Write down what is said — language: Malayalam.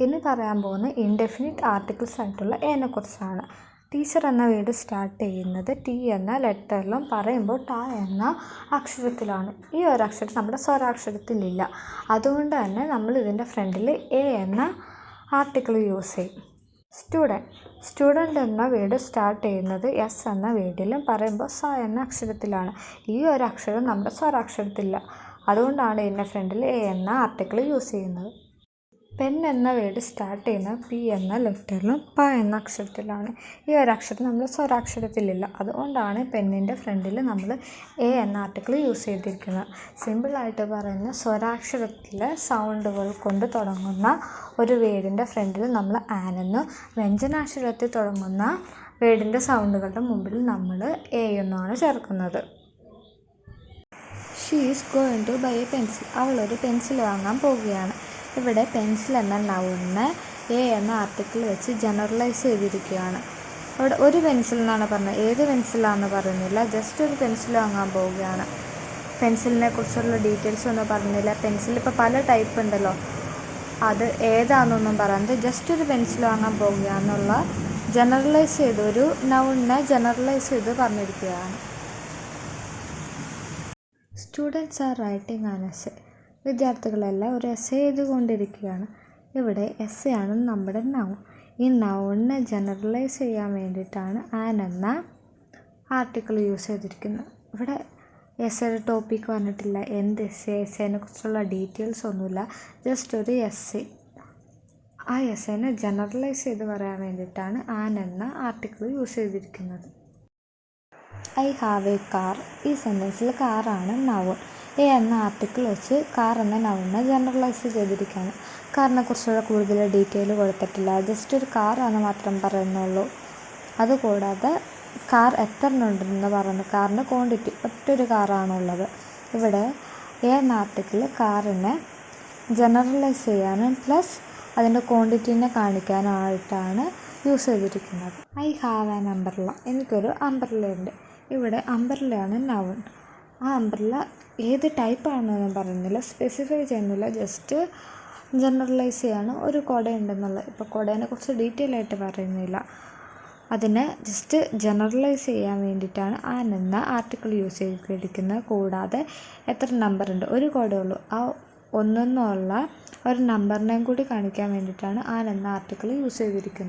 ഇനി പറയാൻ പോകുന്ന ഇൻഡെഫിനിറ്റ് ആർട്ടിക്കിൾസ് ആയിട്ടുള്ള എനെക്കുറിച്ചാണ്. ടീച്ചർ എന്ന വേർഡ് സ്റ്റാർട്ട് ചെയ്യുന്നത് ടി എന്ന ലെറ്ററിലും പറയുമ്പോൾ ട എന്ന അക്ഷരത്തിലാണ്. ഈ ഒരു അക്ഷരം നമ്മുടെ സ്വരാക്ഷരത്തിലില്ല. അതുകൊണ്ട് തന്നെ നമ്മൾ ഇതിൻ്റെ ഫ്രണ്ടിൽ എ എന്ന ആർട്ടിക്കിൾ യൂസ് ചെയ്യും. സ്റ്റുഡൻറ്റ് എന്ന വേർഡ് സ്റ്റാർട്ട് ചെയ്യുന്നത് എസ് എന്ന വേർഡിലും പറയുമ്പോൾ സ എന്ന അക്ഷരത്തിലാണ്. ഈ ഒരു അക്ഷരം നമ്മുടെ സ്വരാക്ഷരത്തിലില്ല. അതുകൊണ്ടാണ് ഇതിൻ്റെ ഫ്രണ്ടിൽ എ എന്ന ആർട്ടിക്കിൾ യൂസ് ചെയ്യുന്നത്. പെൻ എന്ന വേർഡ് സ്റ്റാർട്ട് ചെയ്യുന്നത് പി എന്ന ലെറ്ററിലും പ എന്ന അക്ഷരത്തിലാണ്. ഈ ഒരു അക്ഷരം നമ്മൾ സ്വരാക്ഷരത്തിലില്ല. അതുകൊണ്ടാണ് പെന്നിൻ്റെ ഫ്രണ്ടിൽ നമ്മൾ എ എന്ന ആർട്ടിക്കിൾ യൂസ് ചെയ്തിരിക്കുന്നത്. സിമ്പിളായിട്ട് പറയുന്ന സ്വരാക്ഷരത്തിലെ സൗണ്ടുകൾ കൊണ്ട് തുടങ്ങുന്ന ഒരു വേർഡിൻ്റെ ഫ്രണ്ടിൽ നമ്മൾ ആനെന്നും വ്യഞ്ജനാക്ഷരത്തിൽ തുടങ്ങുന്ന വേർഡിൻ്റെ സൗണ്ടുകളുടെ മുമ്പിൽ നമ്മൾ എ എന്നാണ് ചേർക്കുന്നത്. She is going to buy a pencil. അവളൊരു പെൻസിൽ വാങ്ങാൻ പോവുകയാണ്. ഇവിടെ പെൻസിൽ എന്ന നൗണിനെ എ എന്ന ആർട്ടിക്കിൾ വെച്ച് ജനറലൈസ് ചെയ്തിരിക്കുകയാണ്. അവിടെ ഒരു പെൻസിൽ എന്നാണ് പറഞ്ഞത്. ഏത് പെൻസിലാണെന്ന് പറയുന്നില്ല. ജസ്റ്റ് ഒരു പെൻസിൽ വാങ്ങാൻ പോവുകയാണ്. പെൻസിലിനെ കുറിച്ചുള്ള ഡീറ്റെയിൽസ് ഒന്നും പറഞ്ഞില്ല. പെൻസിൽ ഇപ്പോൾ പല ടൈപ്പ് ഉണ്ടല്ലോ, അത് ഏതാണെന്നൊന്നും പറയാതെ ജസ്റ്റ് ഒരു പെൻസിൽ വാങ്ങാൻ പോവുകയാണെന്നുള്ള ജനറലൈസ് ചെയ്ത് ഒരു നൗണിനെ ജനറലൈസ് ചെയ്ത് പറഞ്ഞിരിക്കുകയാണ്. Students are writing an essay. വിദ്യാർത്ഥികളെല്ലാം ഒരു എസ്സേ എഴുതിക്കൊണ്ടിരിക്കുകയാണ്. ഇവിടെ എസ്സേ ആണ് നമ്മുടെ നൗൺ. ഈ നൗണിനെ ജനറലൈസ് ചെയ്യാൻ വേണ്ടിയിട്ടാണ് ആൻ എന്ന ആർട്ടിക്കിൾ യൂസ് ചെയ്തിരിക്കുന്നത്. ഇവിടെ എസ്സേയുടെ ടോപ്പിക് പറഞ്ഞിട്ടില്ല. എന്ത് എസ്സേനെ കുറിച്ചുള്ള ഡീറ്റെയിൽസ് ഒന്നുമില്ല. ജസ്റ്റ് ഒരു എസ്സേ. ആ എസ്സേനെ ജനറലൈസ് ചെയ്ത് പറയാൻ വേണ്ടിയിട്ടാണ് ആൻ എന്ന ആർട്ടിക്കിൾ യൂസ് ചെയ്തിരിക്കുന്നത്. I have A car. ഈ സെൻറ്റൻസിൽ കാറാണ് നൗൺ. എ എന്ന ആർട്ടിക്കിൾ വെച്ച് കാർ എന്ന നൗണിനെ ജനറലൈസ് ചെയ്തിരിക്കുകയാണ്. കാറിനെ കുറിച്ചുള്ള കൂടുതൽ ഡീറ്റെയിൽ കൊടുത്തിട്ടില്ല. ജസ്റ്റ് ഒരു കാറാണ് മാത്രം പറയുന്നുള്ളൂ. അതുകൂടാതെ കാർ എത്ര ഉണ്ടെന്ന് പറയുന്നു. കാറിൻ്റെ ക്വാണ്ടിറ്റി ഒറ്റൊരു കാറാണുള്ളത്. ഇവിടെ എ എന്ന ആർട്ടിക്കിൾ കാറിനെ ജനറലൈസ് ചെയ്യാനും പ്ലസ് അതിൻ്റെ ക്വാണ്ടിറ്റീനെ കാണിക്കാനായിട്ടാണ് യൂസ് ചെയ്തിരിക്കുന്നത്. I have an umbrella. എനിക്കൊരു അംബ്രല്ലയുണ്ട്. ഇവിടെ അംബ്രല്ലയാണ് നൗൺ. ആ അംബ്രല്ല ഏത് ടൈപ്പാണെന്നൊന്നും പറയുന്നില്ല, സ്പെസിഫൈ ചെയ്യുന്നില്ല. ജസ്റ്റ് ജനറലൈസ് ചെയ്യാണ് ഒരു കുടയുണ്ടെന്നുള്ളത്. ഇപ്പോൾ കുടേനെ കുറിച്ച് ഡീറ്റെയിൽ ആയിട്ട് പറയുന്നില്ല. അതിനെ ജസ്റ്റ് ജനറലൈസ് ചെയ്യാൻ വേണ്ടിയിട്ടാണ് ആൻ എന്ന ആർട്ടിക്കിൾ യൂസ് ചെയ്തിരിക്കുന്നത്. കൂടാതെ എത്ര നമ്പറുണ്ട്, ഒരു കുടയുള്ളൂ, ആ ഒന്നെന്നുള്ള ഒരു നമ്പറിനെയും കൂടി കാണിക്കാൻ വേണ്ടിയിട്ടാണ് ആൻ എന്ന ആർട്ടിക്കിൾ യൂസ് ചെയ്തിരിക്കുന്നത്.